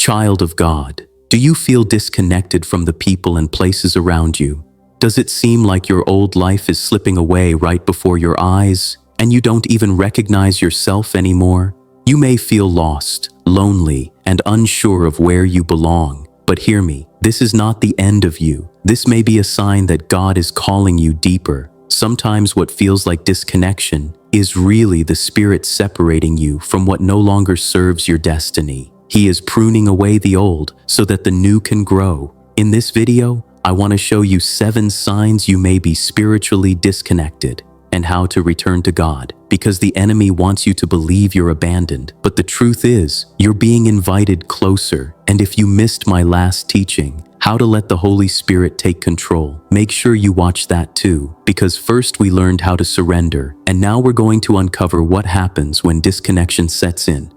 Child of God, do you feel disconnected from the people and places around you? Does it seem like your old life is slipping away right before your eyes, and you don't even recognize yourself anymore? You may feel lost, lonely, and unsure of where you belong. But hear me, this is not the end of you. This may be a sign that God is calling you deeper. Sometimes what feels like disconnection is really the Spirit separating you from what no longer serves your destiny. He is pruning away the old so that the new can grow. In this video, I want to show you 7 signs you may be spiritually disconnected and how to return to God, because the enemy wants you to believe you're abandoned. But the truth is, you're being invited closer. And if you missed my last teaching, how to let the Holy Spirit take control, make sure you watch that too, because first we learned how to surrender, and now we're going to uncover what happens when disconnection sets in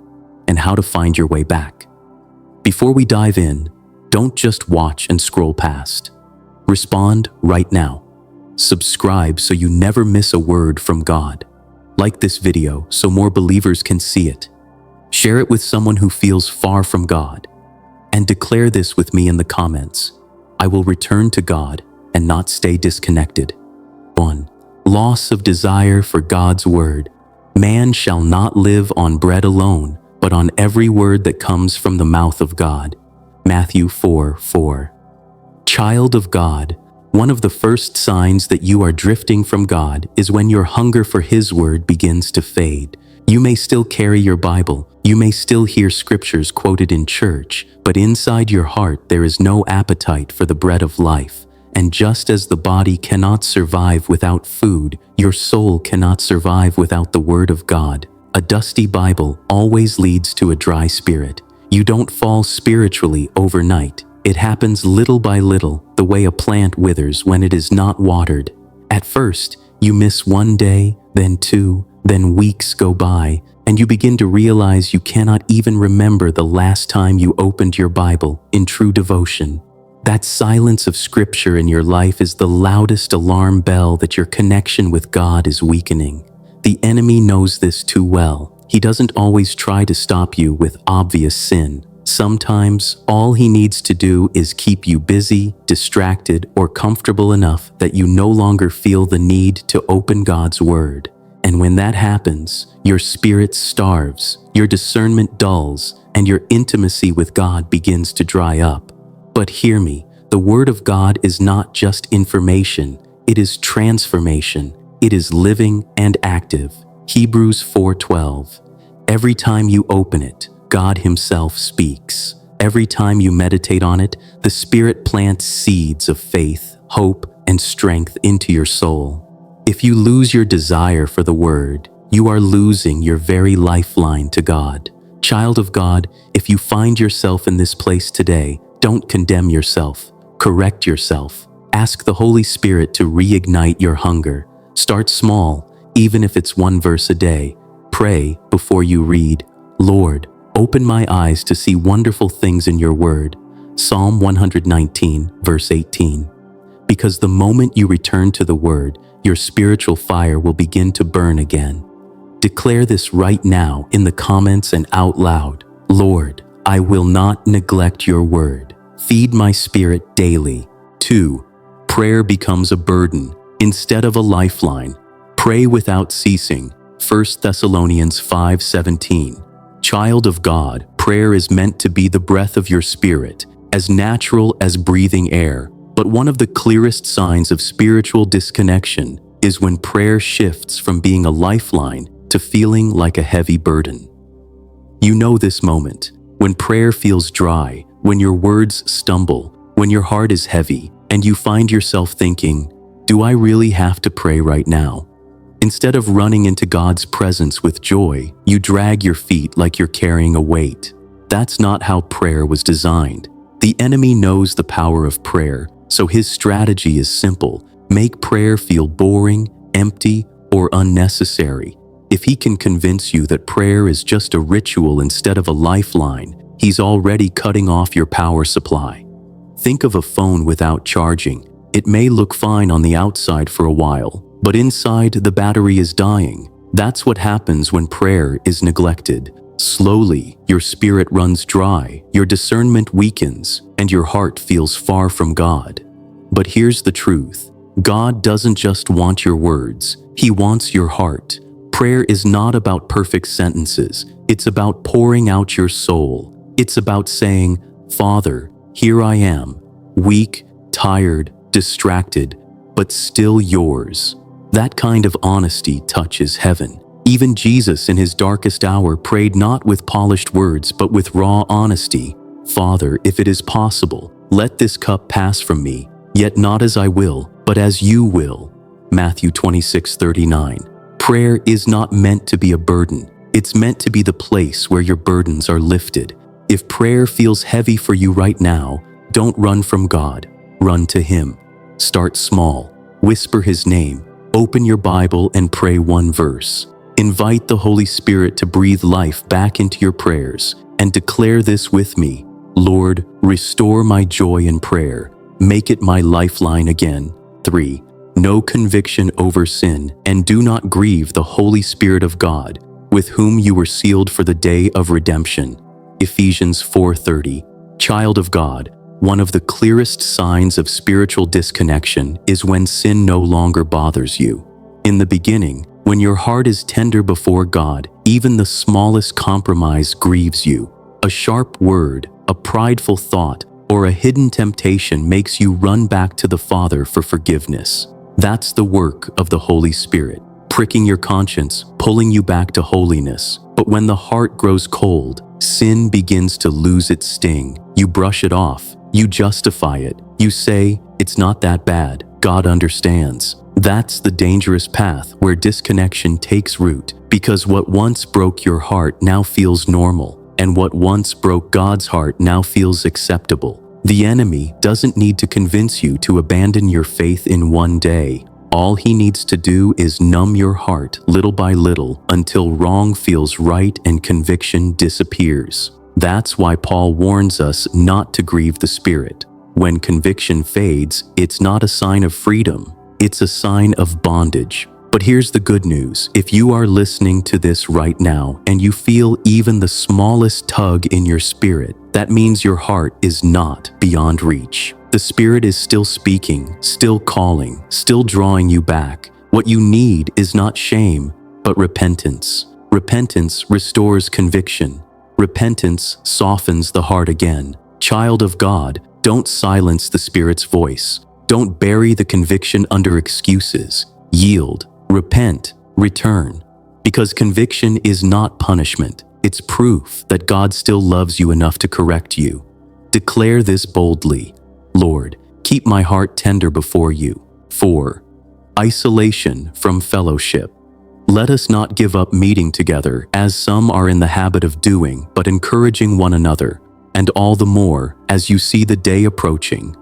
and how to find your way back. Before we dive in, don't just watch and scroll past. Respond right now. Subscribe so you never miss a word from God. Like this video so more believers can see it. Share it with someone who feels far from God. And declare this with me in the comments. I will return to God and not stay disconnected. 1. Loss of desire for God's word. Man shall not live on bread alone, but on every word that comes from the mouth of God. Matthew 4:4. Child of God, one of the first signs that you are drifting from God is when your hunger for His word begins to fade. You may still carry your Bible, you may still hear scriptures quoted in church, but inside your heart there is no appetite for the bread of life. And just as the body cannot survive without food, your soul cannot survive without the Word of God. A dusty Bible always leads to a dry spirit. You don't fall spiritually overnight. It happens little by little, the way a plant withers when it is not watered. At first, you miss one day, then 2, then weeks go by, and you begin to realize you cannot even remember the last time you opened your Bible in true devotion. That silence of Scripture in your life is the loudest alarm bell that your connection with God is weakening. The enemy knows this too well. He doesn't always try to stop you with obvious sin. Sometimes, all he needs to do is keep you busy, distracted, or comfortable enough that you no longer feel the need to open God's Word. And when that happens, your spirit starves, your discernment dulls, and your intimacy with God begins to dry up. But hear me, the Word of God is not just information, it is transformation. It is living and active. Hebrews 4:12. Every time you open it, God Himself speaks. Every time you meditate on it, the Spirit plants seeds of faith, hope, and strength into your soul. If you lose your desire for the Word, you are losing your very lifeline to God. Child of God, if you find yourself in this place today, don't condemn yourself. Correct yourself. Ask the Holy Spirit to reignite your hunger. Start small, even if it's 1 verse a day. Pray before you read. Lord, open my eyes to see wonderful things in your word. Psalm 119, verse 18. Because the moment you return to the word, your spiritual fire will begin to burn again. Declare this right now in the comments and out loud. Lord, I will not neglect your word. Feed my spirit daily. 2. Prayer becomes a burden instead of a lifeline. Pray without ceasing. 1 Thessalonians 5:17. Child of God, prayer is meant to be the breath of your spirit, as natural as breathing air. But one of the clearest signs of spiritual disconnection is when prayer shifts from being a lifeline to feeling like a heavy burden. You know this moment, when prayer feels dry, when your words stumble, when your heart is heavy, and you find yourself thinking, do I really have to pray right now? Instead of running into God's presence with joy, you drag your feet like you're carrying a weight. That's not how prayer was designed. The enemy knows the power of prayer, so his strategy is simple. Make prayer feel boring, empty, or unnecessary. If he can convince you that prayer is just a ritual instead of a lifeline, he's already cutting off your power supply. Think of a phone without charging. It may look fine on the outside for a while, but inside the battery is dying. That's what happens when prayer is neglected. Slowly, your spirit runs dry, your discernment weakens, and your heart feels far from God. But here's the truth. God doesn't just want your words, He wants your heart. Prayer is not about perfect sentences. It's about pouring out your soul. It's about saying, "Father, here I am, weak, tired, distracted, but still yours." That kind of honesty touches heaven. Even Jesus in his darkest hour prayed not with polished words, but with raw honesty. "Father, if it is possible, let this cup pass from me, yet not as I will, but as you will." Matthew 26:39. Prayer is not meant to be a burden. It's meant to be the place where your burdens are lifted. If prayer feels heavy for you right now, don't run from God. Run to Him. Start small. Whisper His name. Open your Bible and pray one verse. Invite the Holy Spirit to breathe life back into your prayers and declare this with me. "Lord, restore my joy in prayer. Make it my lifeline again." 3. No conviction over sin, and do not grieve the Holy Spirit of God, with whom you were sealed for the day of redemption. Ephesians 4:30. Child of God, one of the clearest signs of spiritual disconnection is when sin no longer bothers you. In the beginning, when your heart is tender before God, even the smallest compromise grieves you. A sharp word, a prideful thought, or a hidden temptation makes you run back to the Father for forgiveness. That's the work of the Holy Spirit, pricking your conscience, pulling you back to holiness. But when the heart grows cold, sin begins to lose its sting. You brush it off. You justify it. You say, "It's not that bad. God understands." That's the dangerous path where disconnection takes root, because what once broke your heart now feels normal, and what once broke God's heart now feels acceptable. The enemy doesn't need to convince you to abandon your faith in one day. All he needs to do is numb your heart little by little until wrong feels right and conviction disappears. That's why Paul warns us not to grieve the Spirit. When conviction fades, it's not a sign of freedom, it's a sign of bondage. But here's the good news. If you are listening to this right now and you feel even the smallest tug in your spirit, that means your heart is not beyond reach. The Spirit is still speaking, still calling, still drawing you back. What you need is not shame, but repentance. Repentance restores conviction. Repentance softens the heart again. Child of God, don't silence the Spirit's voice. Don't bury the conviction under excuses. Yield, repent, return. Because conviction is not punishment. It's proof that God still loves you enough to correct you. Declare this boldly. Lord, keep my heart tender before you. 4. Isolation from fellowship. Let us not give up meeting together, as some are in the habit of doing, but encouraging one another, and all the more as you see the day approaching.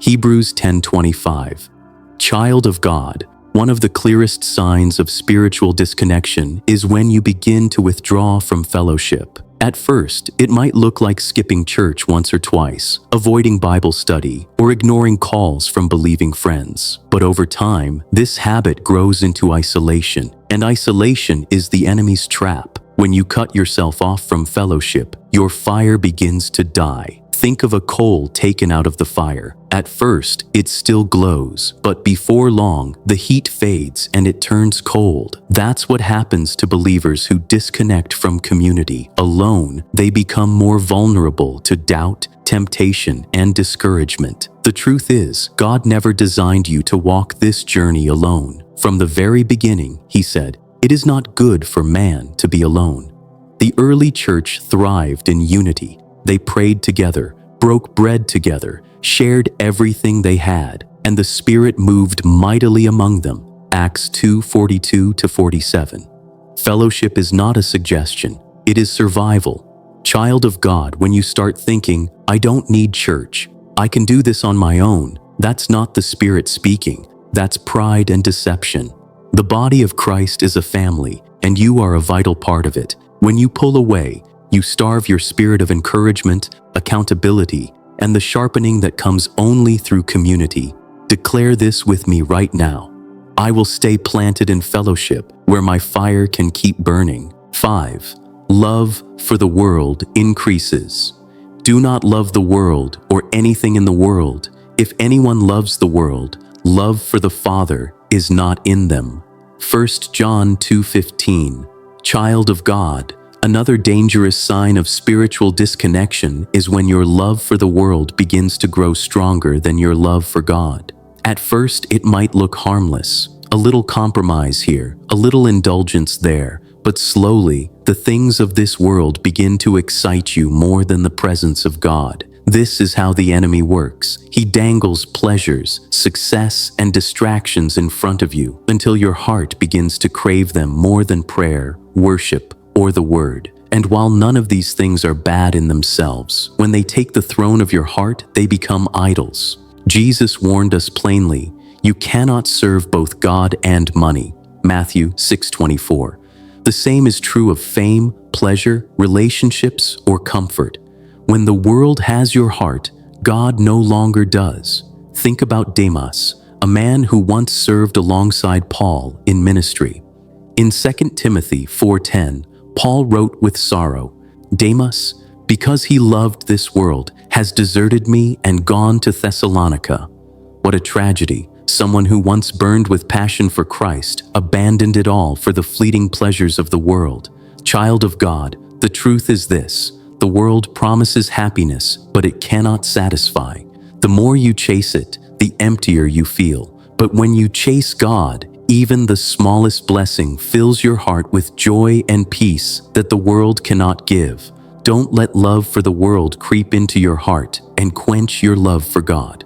Hebrews 10:25. Child of God, one of the clearest signs of spiritual disconnection is when you begin to withdraw from fellowship. At first, it might look like skipping church once or twice, avoiding Bible study, or ignoring calls from believing friends. But over time, this habit grows into isolation, and isolation is the enemy's trap. When you cut yourself off from fellowship, your fire begins to die. Think of a coal taken out of the fire. At first, it still glows, but before long, the heat fades and it turns cold. That's what happens to believers who disconnect from community. Alone, they become more vulnerable to doubt, temptation, and discouragement. The truth is, God never designed you to walk this journey alone. From the very beginning, He said, "It is not good for man to be alone." The early church thrived in unity. They prayed together, broke bread together, shared everything they had, and the Spirit moved mightily among them. Acts 2:42-47. Fellowship is not a suggestion, it is survival. Child of God, when you start thinking, "I don't need church, I can do this on my own," that's not the Spirit speaking, that's pride and deception. The body of Christ is a family, and you are a vital part of it. When you pull away, you starve your spirit of encouragement, accountability, and the sharpening that comes only through community. Declare this with me right now. I will stay planted in fellowship where my fire can keep burning. 5. love for the world increases. Do not love the world or anything in the world. If anyone loves the world, love for the Father is not in them. 1 John 2:15. Child of God, another dangerous sign of spiritual disconnection is when your love for the world begins to grow stronger than your love for God. At first, it might look harmless, a little compromise here, a little indulgence there, but slowly, the things of this world begin to excite you more than the presence of God. This is how the enemy works. He dangles pleasures, success, and distractions in front of you until your heart begins to crave them more than prayer, worship, or the word. And while none of these things are bad in themselves, when they take the throne of your heart, they become idols. Jesus warned us plainly, you cannot serve both God and money. Matthew 6:24. The same is true of fame, pleasure, relationships, or comfort. When the world has your heart, God no longer does. Think about Demas, a man who once served alongside Paul in ministry. In 2 Timothy 4:10, Paul wrote with sorrow, Demas, because he loved this world, has deserted me and gone to Thessalonica. What a tragedy. Someone who once burned with passion for Christ abandoned it all for the fleeting pleasures of the world. Child of God, the truth is this: the world promises happiness, but it cannot satisfy. The more you chase it, the emptier you feel. But when you chase God, even the smallest blessing fills your heart with joy and peace that the world cannot give. Don't let love for the world creep into your heart and quench your love for God.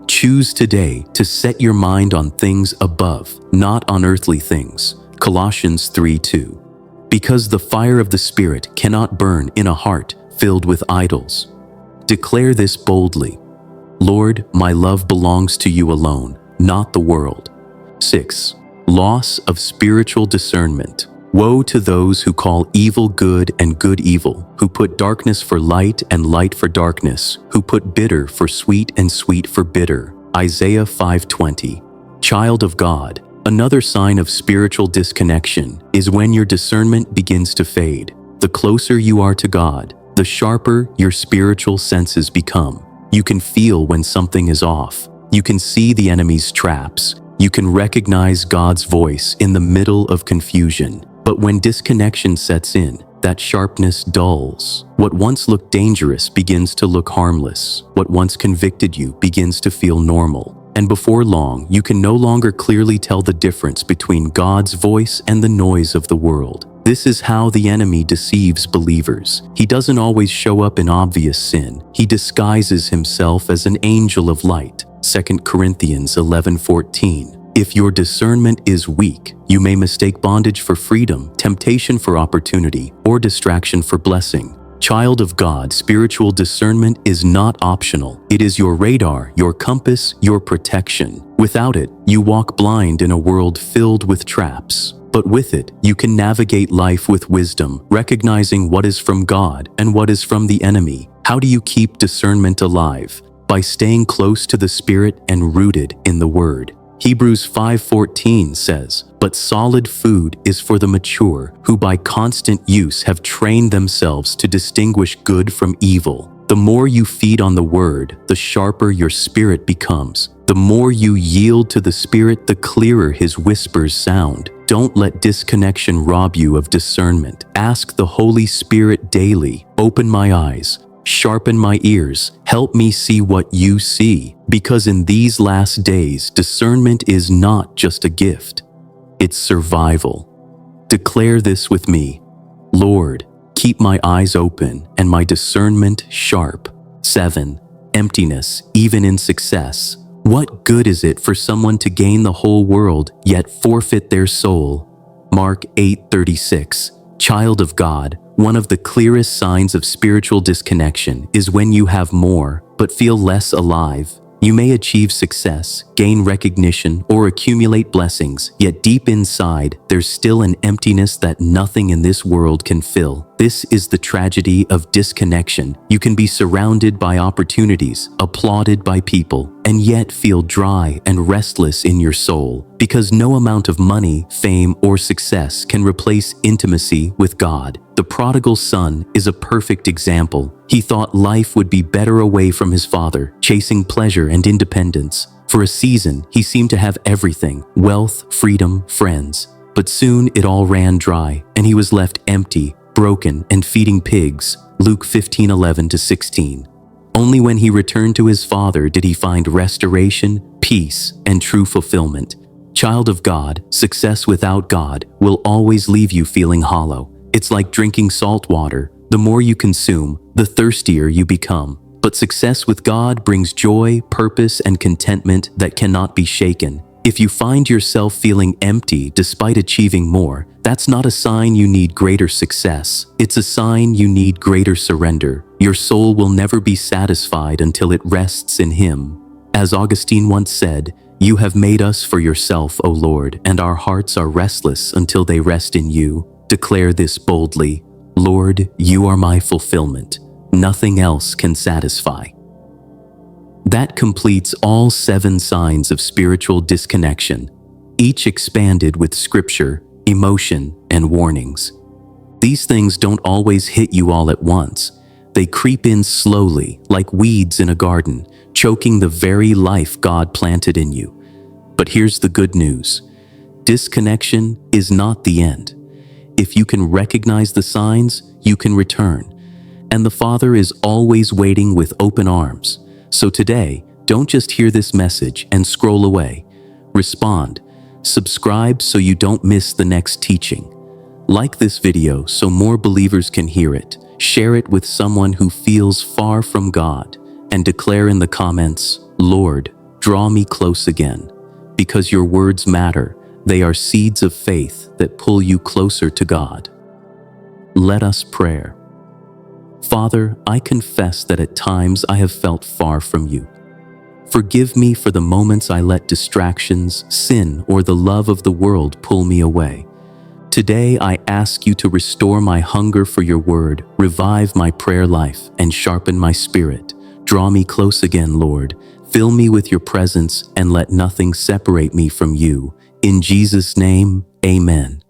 Choose today to set your mind on things above, not on earthly things. Colossians 3:2. Because the fire of the Spirit cannot burn in a heart filled with idols. Declare this boldly. Lord, my love belongs to you alone, not the world. 6. Loss of spiritual discernment. Woe to those who call evil good and good evil, who put darkness for light and light for darkness, who put bitter for sweet and sweet for bitter. Isaiah 5:20. Child of God, another sign of spiritual disconnection is when your discernment begins to fade. The closer you are to God, the sharper your spiritual senses become. You can feel when something is off. You can see the enemy's traps. You can recognize God's voice in the middle of confusion. But when disconnection sets in, that sharpness dulls. What once looked dangerous begins to look harmless. What once convicted you begins to feel normal. And before long, you can no longer clearly tell the difference between God's voice and the noise of the world. This is how the enemy deceives believers. He doesn't always show up in obvious sin. He disguises himself as an angel of light. 2 Corinthians 11:14. If your discernment is weak, you may mistake bondage for freedom, temptation for opportunity, or distraction for blessing. Child of God, spiritual discernment is not optional. It is your radar, your compass, your protection. Without it, you walk blind in a world filled with traps. But with it, you can navigate life with wisdom, recognizing what is from God and what is from the enemy. How do you keep discernment alive? By staying close to the Spirit and rooted in the Word. Hebrews 5:14 says, "But solid food is for the mature, who by constant use have trained themselves to distinguish good from evil." The more you feed on the Word, the sharper your spirit becomes. The more you yield to the Spirit, the clearer His whispers sound. Don't let disconnection rob you of discernment. Ask the Holy Spirit daily, "Open my eyes, sharpen my ears, help me see what you see." Because in these last days, discernment is not just a gift, it's survival. Declare this with me. Lord, keep my eyes open and my discernment sharp. 7. Emptiness, even in success. What good is it for someone to gain the whole world, yet forfeit their soul? Mark 8:36. Child of God, one of the clearest signs of spiritual disconnection is when you have more, but feel less alive. You may achieve success, gain recognition, or accumulate blessings, yet deep inside, there's still an emptiness that nothing in this world can fill. This is the tragedy of disconnection. You can be surrounded by opportunities, applauded by people, and yet feel dry and restless in your soul, because no amount of money, fame, or success can replace intimacy with God. The prodigal son is a perfect example. He thought life would be better away from his father, chasing pleasure and independence. For a season, he seemed to have everything: wealth, freedom, friends. But soon it all ran dry, and he was left empty, broken, and feeding pigs. Luke 15:11-16. Only when he returned to his father did he find restoration, peace, and true fulfillment. Child of God, success without God will always leave you feeling hollow. It's like drinking salt water. The more you consume, the thirstier you become. But success with God brings joy, purpose, and contentment that cannot be shaken. If you find yourself feeling empty despite achieving more, that's not a sign you need greater success. It's a sign you need greater surrender. Your soul will never be satisfied until it rests in Him. As Augustine once said, "You have made us for yourself, O Lord, and our hearts are restless until they rest in you." Declare this boldly: Lord, you are my fulfillment. Nothing else can satisfy. That completes all 7 signs of spiritual disconnection, each expanded with scripture, emotion, and warnings. These things don't always hit you all at once. They creep in slowly, like weeds in a garden, choking the very life God planted in you. But here's the good news: disconnection is not the end. If you can recognize the signs, you can return. And the Father is always waiting with open arms. So today, don't just hear this message and scroll away. Respond. Subscribe so you don't miss the next teaching. Like this video so more believers can hear it. Share it with someone who feels far from God. And declare in the comments, Lord, draw me close again. Because your words matter. They are seeds of faith that pull you closer to God. Let us pray. Father, I confess that at times I have felt far from you. Forgive me for the moments I let distractions, sin, or the love of the world pull me away. Today I ask you to restore my hunger for your word, revive my prayer life, and sharpen my spirit. Draw me close again, Lord. Fill me with your presence and let nothing separate me from you. In Jesus' name, amen.